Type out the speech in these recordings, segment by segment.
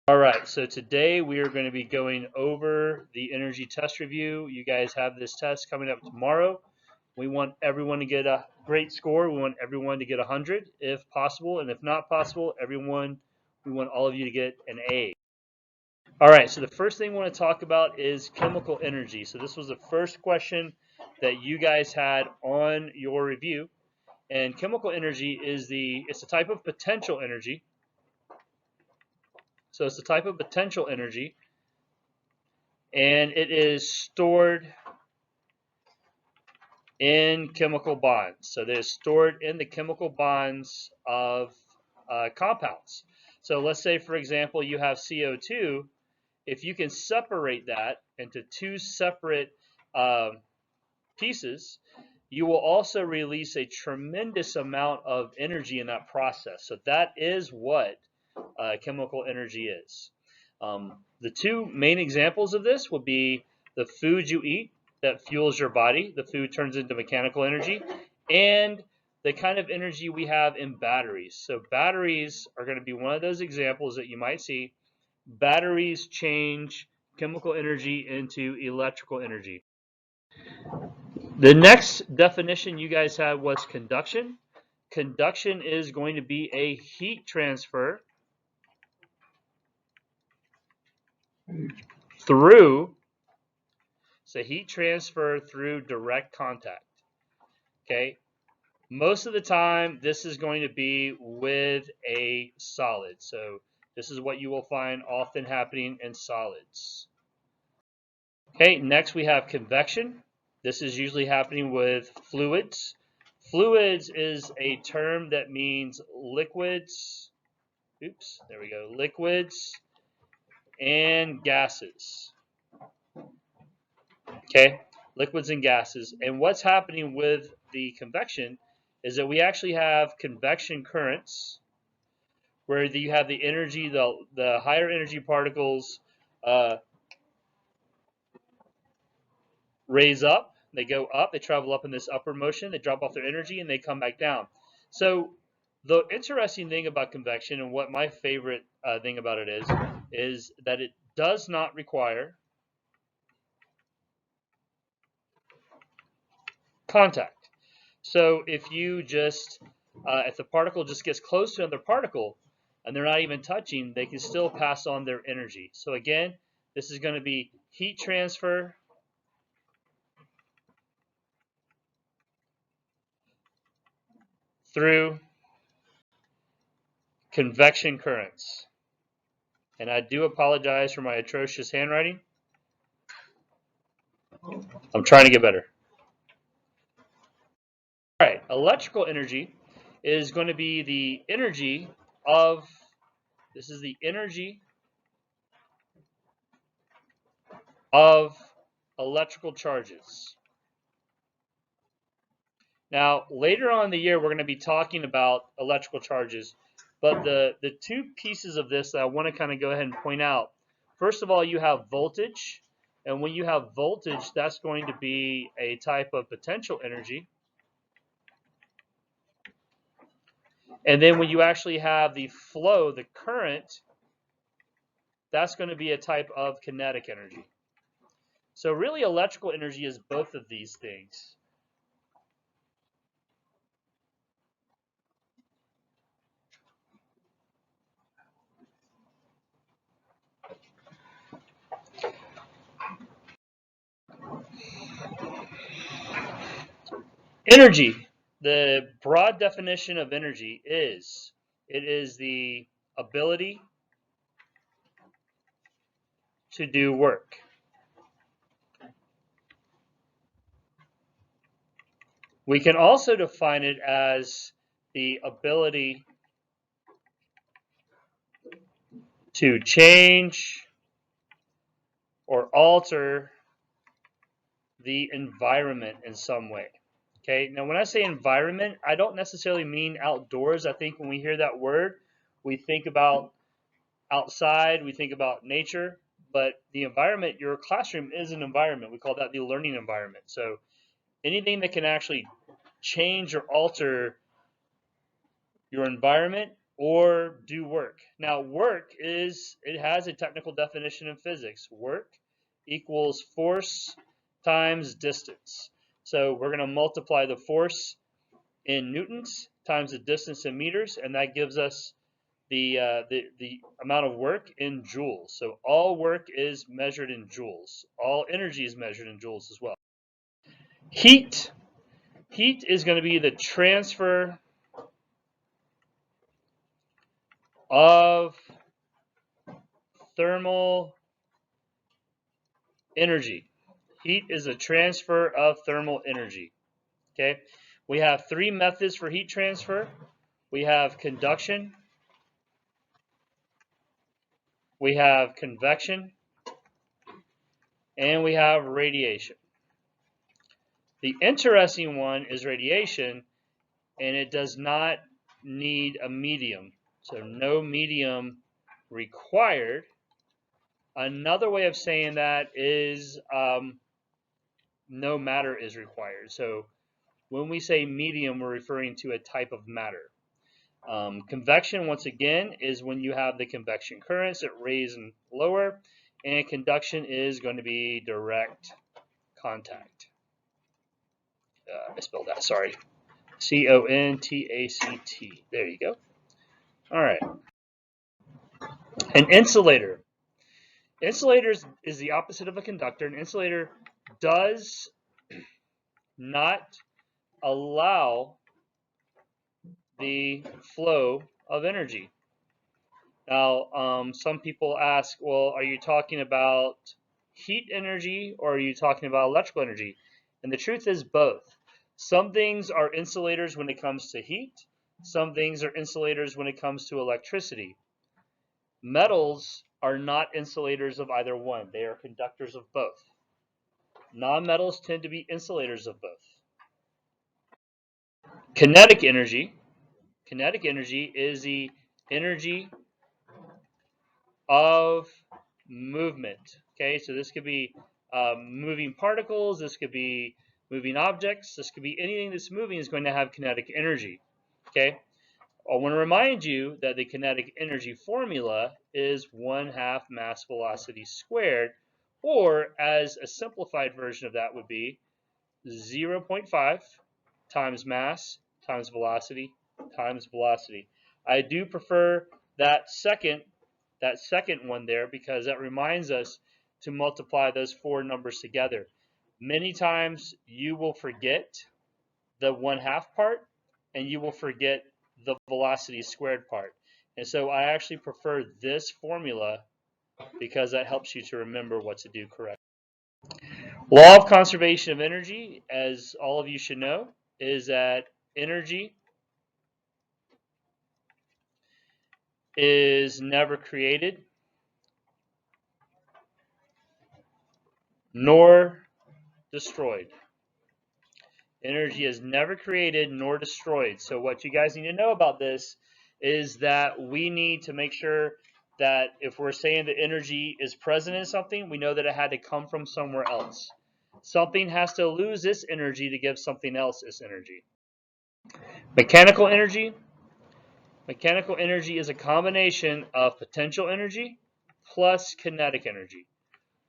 All right, so today we are going to be going over the energy test review. You guys have this test coming up tomorrow. We want everyone to get a great score. We want everyone to get 100 if possible, and if not possible, we want all of you to get an A. All right, so the first thing we want to talk about is chemical energy. So this was the first question that you guys had on your review. And chemical energy is it's a type of potential energy. So it's a type of potential energy, and it is stored in chemical bonds. So they're stored in the chemical bonds of compounds. So let's say, for example, you have CO2. If you can separate that into two separate pieces, you will also release a tremendous amount of energy in that process. So that is what chemical energy is. The two main examples of this would be the food you eat that fuels your body. The food turns into mechanical energy, and the kind of energy we have in batteries. So batteries are going to be one of those examples that you might see. Batteries change chemical energy into electrical energy. The next definition you guys had was conduction. Conduction is going to be a heat transfer through direct contact. Okay, most of the time this is going to be with a solid. So this is what you will find often happening in solids. Okay, next we have convection. This is usually happening with fluids. Fluids is a term that means liquids. Oops, there we go. Liquids and gases. Okay, liquids and gases. And what's happening with the convection is that we actually have convection currents where you have the energy, the higher energy particles raise up, they go up, they travel up in this upward motion, they drop off their energy, and they come back down. So the interesting thing about convection, and what my favorite thing about it is that it does not require contact. So if you just, if the particle just gets close to another particle, and they're not even touching, they can still pass on their energy. So again, this is going to be heat transfer through convection currents. And I do apologize for my atrocious handwriting. I'm trying to get better. All right, electrical energy is going to be the energy of, this is the energy of electrical charges. Now, later on in the year, we're going to be talking about electrical charges, but the two pieces of this that I want to kind of go ahead and point out. First of all, you have voltage, and when you have voltage, that's going to be a type of potential energy. And then when you actually have the flow, the current, that's going to be a type of kinetic energy. So really, electrical energy is both of these things. Energy, the broad definition of energy is, it is the ability to do work. We can also define it as the ability to change or alter the environment in some way. Okay, now when I say environment, I don't necessarily mean outdoors. I think when we hear that word, we think about outside, we think about nature, but the environment, your classroom is an environment. We call that the learning environment. So anything that can actually change or alter your environment or do work. Now, work it has a technical definition in physics. Work equals force times distance. So we're going to multiply the force in newtons times the distance in meters, and that gives us the amount of work in joules. So all work is measured in joules. All energy is measured in joules as well. Heat is going to be the transfer of thermal energy. Heat is a transfer of thermal energy. Okay, we have three methods for heat transfer. We have conduction, we have convection, and we have radiation. The interesting one is radiation, and it does not need a medium. So no medium required. Another way of saying that is no matter is required. So when we say medium, we're referring to a type of matter. Convection, once again, is when you have the convection currents that raise and lower, and conduction is going to be direct contact. I spelled that, sorry. C-O-N-T-A-C-T. There you go. All right. An insulator. Insulator is the opposite of a conductor. An insulator does not allow the flow of energy. Now, some people ask, well, are you talking about heat energy or are you talking about electrical energy? And the truth is both. Some things are insulators when it comes to heat. Some things are insulators when it comes to electricity. Metals are not insulators of either one. They are conductors of both. Non-metals tend to be insulators of both. Kinetic energy. Kinetic energy is the energy of movement. Okay, so this could be moving particles, this could be moving objects, this could be anything that's moving is going to have kinetic energy. Okay, I want to remind you that the kinetic energy formula is 1/2 mass velocity squared, or as a simplified version of that would be 0.5 times mass times velocity times velocity. I do prefer that second one there because that reminds us to multiply those four numbers together. Many times you will forget the 1/2 part and you will forget the velocity squared part. And so I actually prefer this formula because that helps you to remember what to do correctly. Law of conservation of energy, as all of you should know, is that energy is never created nor destroyed. Energy is never created nor destroyed. So what you guys need to know about this is that we need to make sure that if we're saying that energy is present in something, we know that it had to come from somewhere else. Something has to lose its energy to give something else its energy. Mechanical energy. Mechanical energy is a combination of potential energy plus kinetic energy.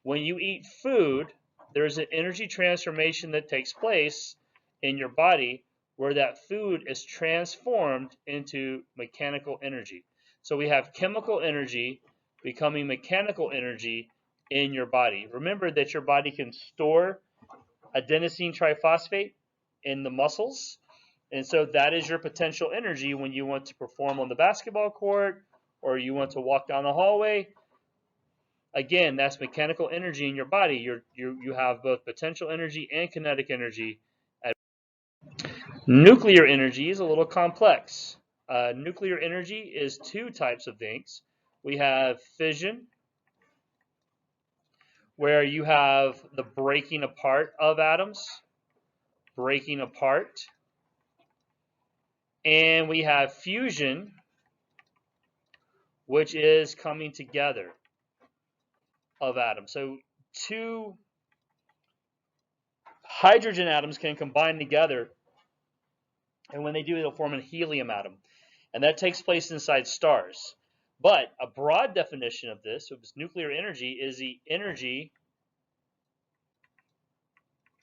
When you eat food, there's an energy transformation that takes place in your body where that food is transformed into mechanical energy. So we have chemical energy becoming mechanical energy in your body. Remember that your body can store adenosine triphosphate in the muscles. And so that is your potential energy when you want to perform on the basketball court or you want to walk down the hallway. Again, that's mechanical energy in your body. You have both potential energy and kinetic energy. Nuclear energy is a little complex. Nuclear energy is two types of things. We have fission, where you have the breaking apart of atoms, breaking apart. And we have fusion, which is coming together of atoms. So two hydrogen atoms can combine together, and when they do, they'll form a helium atom. and that takes place inside stars. But a broad definition of this, of nuclear energy, is the energy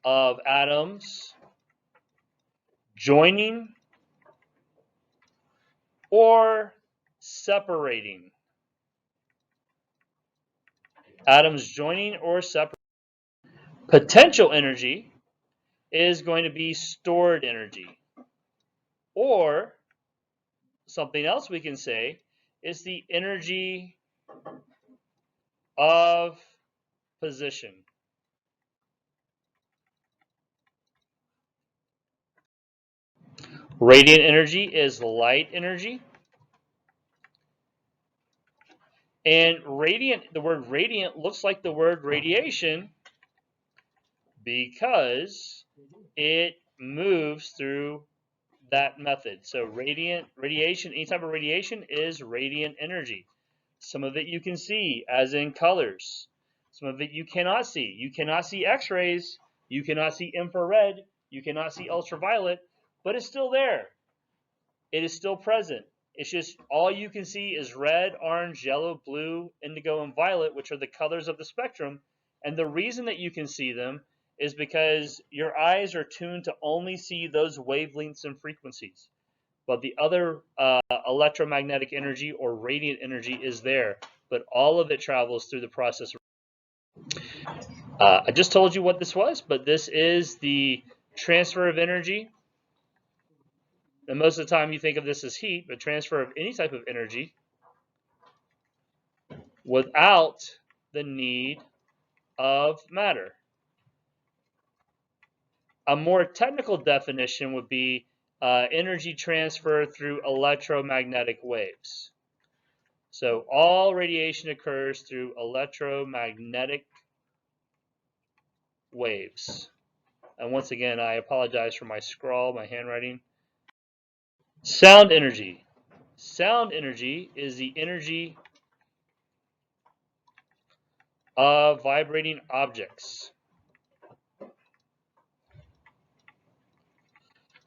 of atoms joining or separating. Atoms joining or separating. Potential energy is going to be stored energy. Or something else we can say is the energy of position. Radiant energy is light energy. And radiant, the word radiant looks like the word radiation because it moves through that method. So radiation, any type of radiation is radiant energy. Some of it you can see, as in colors. Some of it you cannot see. You cannot see X-rays. You cannot see infrared. You cannot see ultraviolet, but it's still there. It is still present. It's just all you can see is red, orange, yellow, blue, indigo, and violet, which are the colors of the spectrum. And the reason that you can see them is because your eyes are tuned to only see those wavelengths and frequencies. But the other electromagnetic energy or radiant energy is there, but all of it travels through the process. I just told you what this was, but this is the transfer of energy. And most of the time you think of this as heat, but transfer of any type of energy without the need of matter. A more technical definition would be energy transfer through electromagnetic waves. So all radiation occurs through electromagnetic waves. And once again, I apologize for my scrawl, my handwriting. Sound energy. Sound energy is the energy of vibrating objects.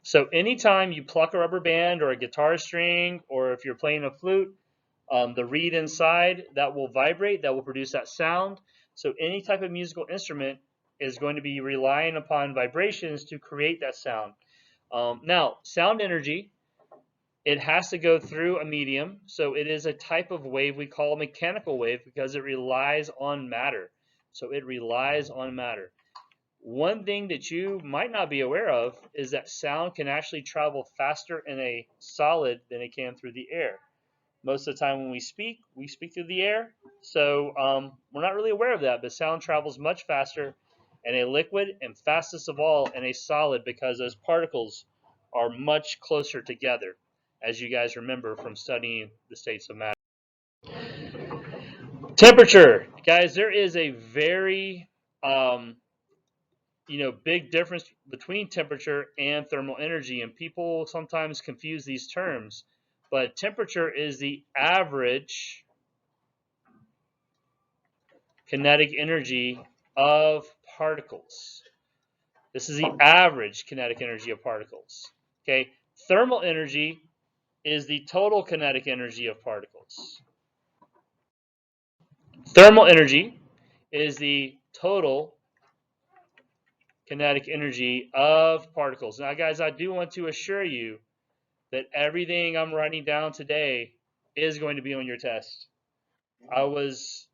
So anytime you pluck a rubber band or a guitar string, or if you're playing a flute, the reed inside that will vibrate, that will produce that sound. So any type of musical instrument is going to be relying upon vibrations to create that sound. Now, sound energy, it has to go through a medium. So it is a type of wave we call a mechanical wave because it relies on matter. So it relies on matter. One thing that you might not be aware of is that sound can actually travel faster in a solid than it can through the air. Most of the time when we speak through the air. So we're not really aware of that, but sound travels much faster in a liquid and fastest of all in a solid because those particles are much closer together, as you guys remember from studying the states of matter. Temperature. Guys, there is a very big difference between temperature and thermal energy, and people sometimes confuse these terms. But temperature is the average kinetic energy of particles. This is the average kinetic energy of particles. Okay, thermal energy is the total kinetic energy of particles. Thermal energy is the total kinetic energy of particles. Now, guys, I do want to assure you that everything I'm writing down today is going to be on your test. I was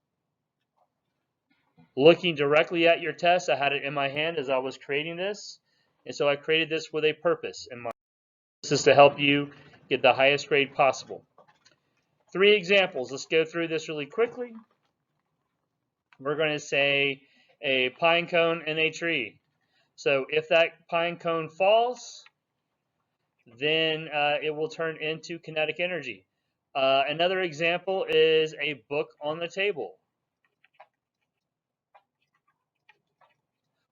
looking directly at your test. I had it in my hand as I was creating this. And so I created this with a purpose in mind. This is to help you get the highest grade possible. 3 examples. Let's go through this really quickly. We're going to say a pine cone in a tree. So if that pine cone falls, then it will turn into kinetic energy. Another example is a book on the table.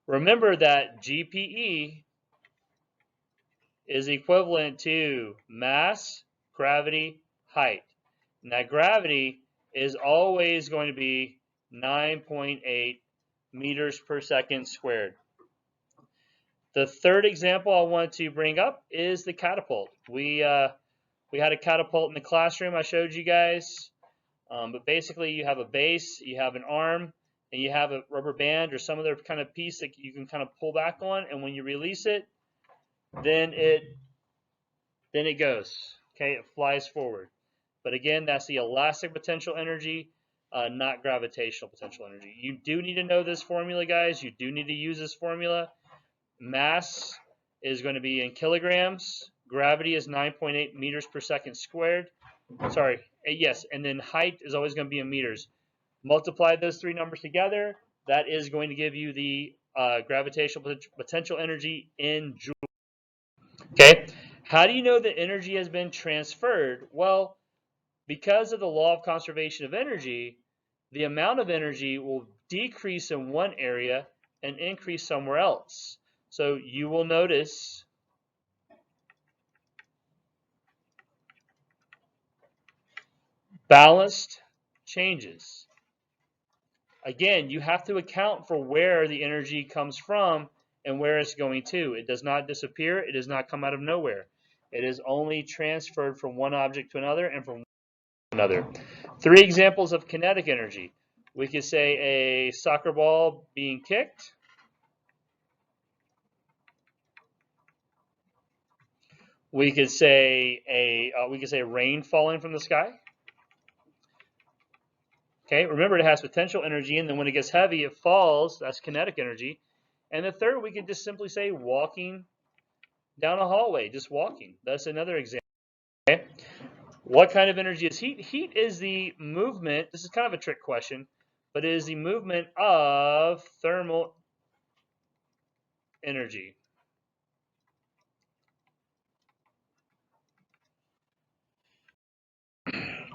Remember that GPE is equivalent to mass, gravity, height. And that gravity is always going to be 9.8 meters per second squared. The third example I want to bring up is the catapult. We We had a catapult in the classroom I showed you guys. But basically, you have a base, you have an arm, and you have a rubber band or some other kind of piece that you can kind of pull back on. And when you release it, then it goes. Okay, it flies forward. But again, that's the elastic potential energy, not gravitational potential energy. You do need to know this formula, guys. You do need to use this formula. Mass is going to be in kilograms. Gravity is 9.8 meters per second squared. Sorry, yes, and then height is always going to be in meters. Multiply those three numbers together. That is going to give you the gravitational potential energy in joules. Okay, how do you know that energy has been transferred? Well, because of the law of conservation of energy, the amount of energy will decrease in one area and increase somewhere else. So you will notice balanced changes. Again, you have to account for where the energy comes from and where it's going to. It does not disappear. It does not come out of nowhere. It is only transferred from one object to another and from another. 3 examples of kinetic energy. We could say a soccer ball being kicked. We could say rain falling from the sky. Okay, remember it has potential energy, and then when it gets heavy, it falls. That's kinetic energy. And the third, we could just simply say walking down a hallway, just walking. That's another example. Okay. What kind of energy is heat? Heat is the movement. This is kind of a trick question, but it is the movement of thermal energy.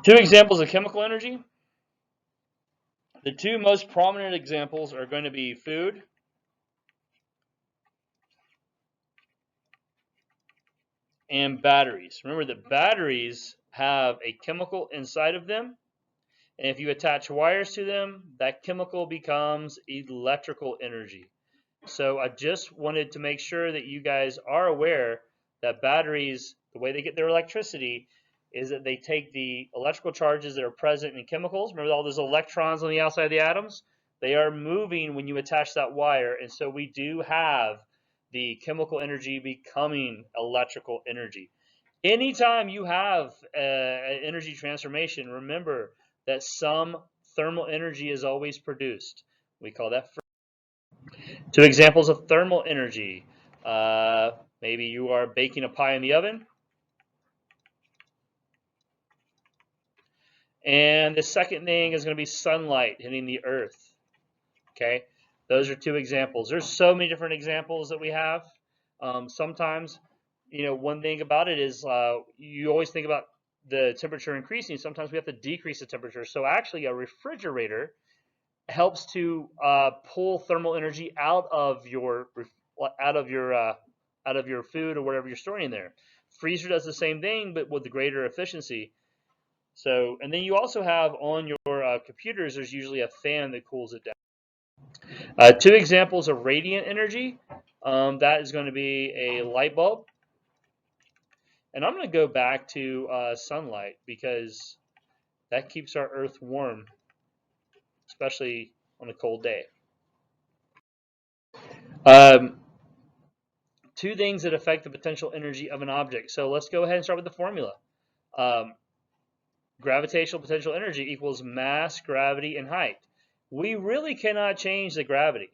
Two examples of chemical energy. The two most prominent examples are going to be food and batteries. Remember that batteries have a chemical inside of them, and if you attach wires to them, that chemical becomes electrical energy. So I just wanted to make sure that you guys are aware that batteries, the way they get their electricity is that they take the electrical charges that are present in chemicals. Remember all those electrons on the outside of the atoms? They are moving when you attach that wire, and so we do have the chemical energy becoming electrical energy. Anytime you have energy transformation, remember that some thermal energy is always produced. We call that. Two examples of thermal energy. Maybe you are baking a pie in the oven. And the second thing is going to be sunlight hitting the earth. Okay, those are two examples. There's so many different examples that we have. Sometimes, one thing about it is you always think about the temperature increasing. Sometimes we have to decrease the temperature. So actually, a refrigerator helps to pull thermal energy out of your food or whatever you're storing in there. Freezer does the same thing, but with greater efficiency. So, and then you also have on your computers, there's usually a fan that cools it down. Two examples of radiant energy. That is going to be a light bulb. And I'm going to go back to sunlight because that keeps our earth warm, especially on a cold day. Two things that affect the potential energy of an object. So let's go ahead and start with the formula. Gravitational potential energy equals mass, gravity, and height. We really cannot change the gravity.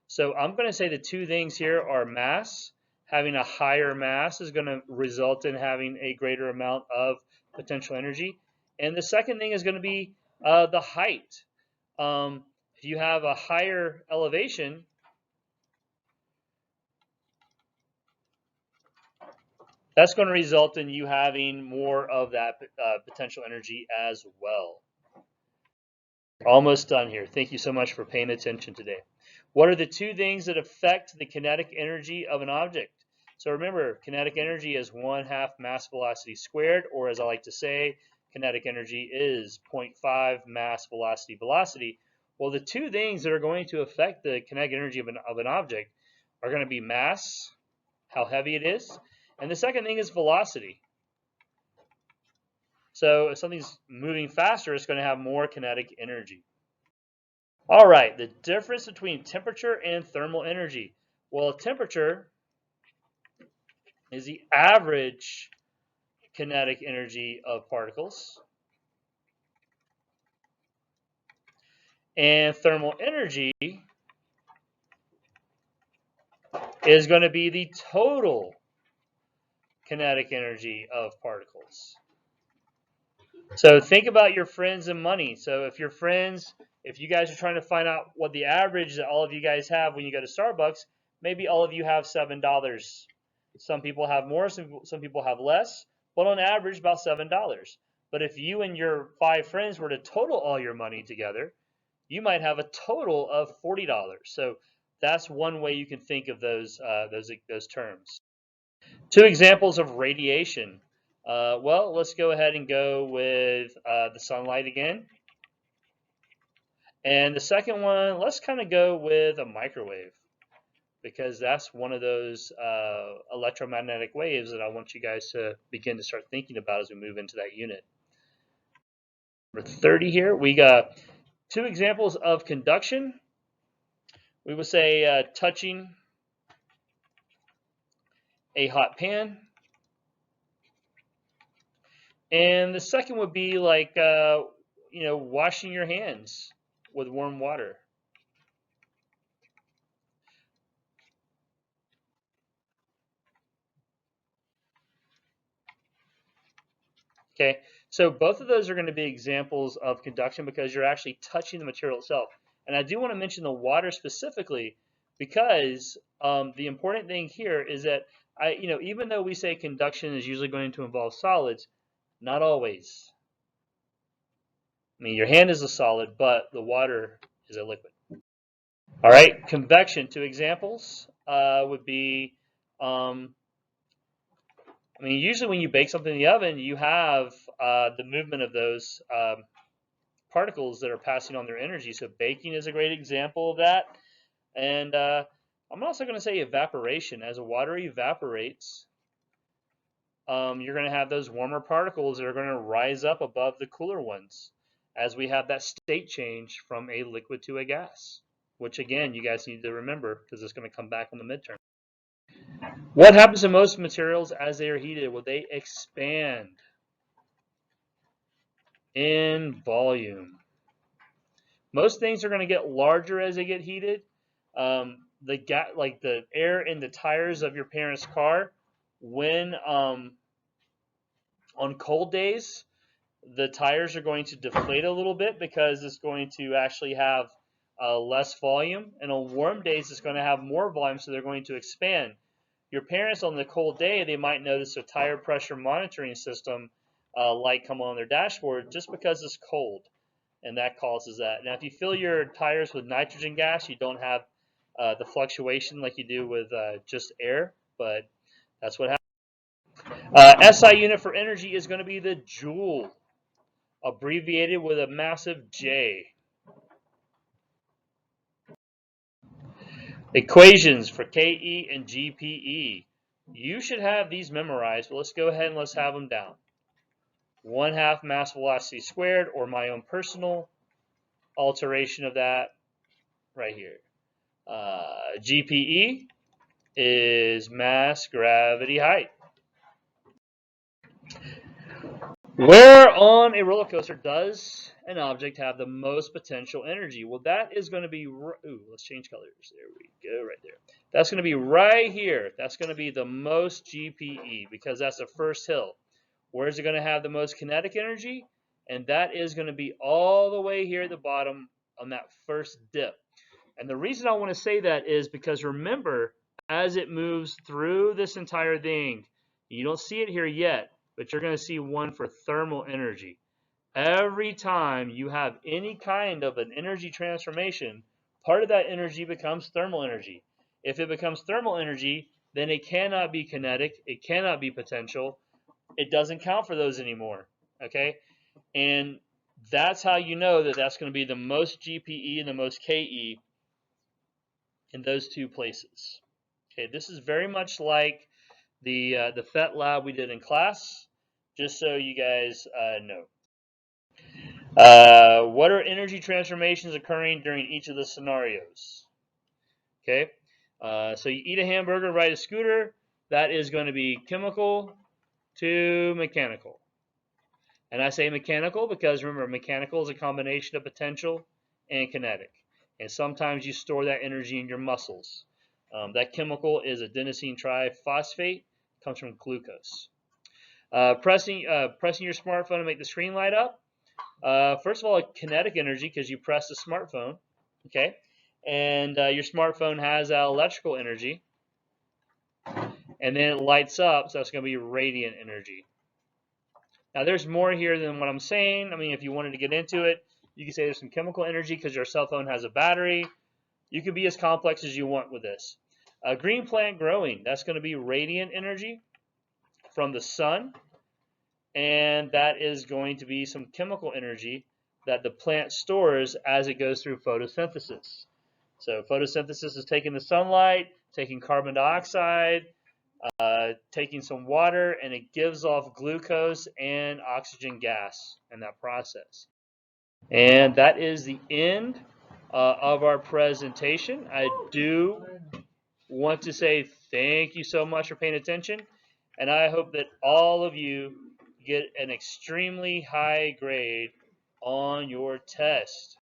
So I'm going to say the two things here are mass. Having a higher mass is going to result in having a greater amount of potential energy. And the second thing is going to be the height. If you have a higher elevation, that's going to result in you having more of that potential energy as well. Almost done here. Thank you so much for paying attention today. What are the two things that affect the kinetic energy of an object? So remember, kinetic energy is 1/2 mass velocity squared, or as I like to say, kinetic energy is 0.5 mass velocity velocity. Well, the two things that are going to affect the kinetic energy of an object are going to be mass, how heavy it is, and the second thing is velocity. So if something's moving faster, it's going to have more kinetic energy. All right, the difference between temperature and thermal energy. Well, temperature is the average kinetic energy of particles. And thermal energy is going to be the total kinetic energy of particles. So think about your friends and money. So if you guys are trying to find out what the average that all of you guys have when you go to Starbucks, maybe all of you have $7. Some people have more, some people have less, but on average about $7. But if you and your 5 friends were to total all your money together, you might have a total of $40. So that's one way you can think of those terms. 2 examples of radiation. Well, let's go ahead and go with the sunlight again. And the second one, let's kind of go with a microwave, because that's one of those electromagnetic waves that I want you guys to begin to start thinking about as we move into that unit. Number 30 here, we got 2 examples of conduction. We would say touching a hot pan. And the second would be like, washing your hands with warm water. Okay, so both of those are going to be examples of conduction because you're actually touching the material itself. And I do want to mention the water specifically because the important thing here is that even though we say conduction is usually going to involve solids, not always. I mean, your hand is a solid, but the water is a liquid. All right, convection. 2 examples would be, usually when you bake something in the oven, you have the movement of those particles that are passing on their energy. So baking is a great example of that. And I'm also going to say evaporation. As the water evaporates, you're going to have those warmer particles that are going to rise up above the cooler ones as we have that state change from a liquid to a gas, which again, you guys need to remember because it's going to come back on the midterm. What happens to most materials as they are heated? Well, they expand in volume. Most things are going to get larger as they get heated. Like the air in the tires of your parents' car, when on cold days, the tires are going to deflate a little bit because it's going to actually have less volume. And on warm days, it's going to have more volume, so they're going to expand. Your parents on the cold day, they might notice a tire pressure monitoring system light come on their dashboard just because it's cold, and that causes that. Now, if you fill your tires with nitrogen gas, you don't have the fluctuation like you do with just air, but that's what happens. SI unit for energy is going to be the joule, abbreviated with a massive J. Equations for KE and GPE. You should have these memorized, but let's go ahead and let's have them down. 1/2 mass velocity squared, or my own personal alteration of that right here. GPE is mass gravity height. Where on a roller coaster does an object have the most potential energy? Well, that is going to be, let's change colors. There we go, right there. That's going to be right here. That's going to be the most GPE because that's the first hill. Where is it going to have the most kinetic energy? And that is going to be all the way here at the bottom on that first dip. And the reason I want to say that is because remember, as it moves through this entire thing, you don't see it here yet, but you're going to see one for thermal energy. Every time you have any kind of an energy transformation, part of that energy becomes thermal energy. If it becomes thermal energy, then it cannot be kinetic, it cannot be potential, it doesn't count for those anymore, okay? And that's how you know that that's going to be the most GPE and the most KE in those 2 places. Okay, this is very much like the PhET lab we did in class. just so you guys know. What are energy transformations occurring during each of the scenarios? Okay, so you eat a hamburger, ride a scooter, that is going to be chemical to mechanical. And I say mechanical because remember, mechanical is a combination of potential and kinetic. And sometimes you store that energy in your muscles. That chemical is adenosine triphosphate, comes from glucose. Pressing your smartphone to make the screen light up. First of all, kinetic energy because you press the smartphone, okay? And your smartphone has electrical energy, and then it lights up, so that's going to be radiant energy. Now, there's more here than what I'm saying. I mean, if you wanted to get into it, you could say there's some chemical energy because your cell phone has a battery. You can be as complex as you want with this. A green plant growing, that's going to be radiant energy from the sun, and that is going to be some chemical energy that the plant stores as it goes through photosynthesis. So photosynthesis is taking the sunlight, taking carbon dioxide, taking some water, and it gives off glucose and oxygen gas in that process. And that is the end of our presentation. I do want to say thank you so much for paying attention, and I hope that all of you get an extremely high grade on your test.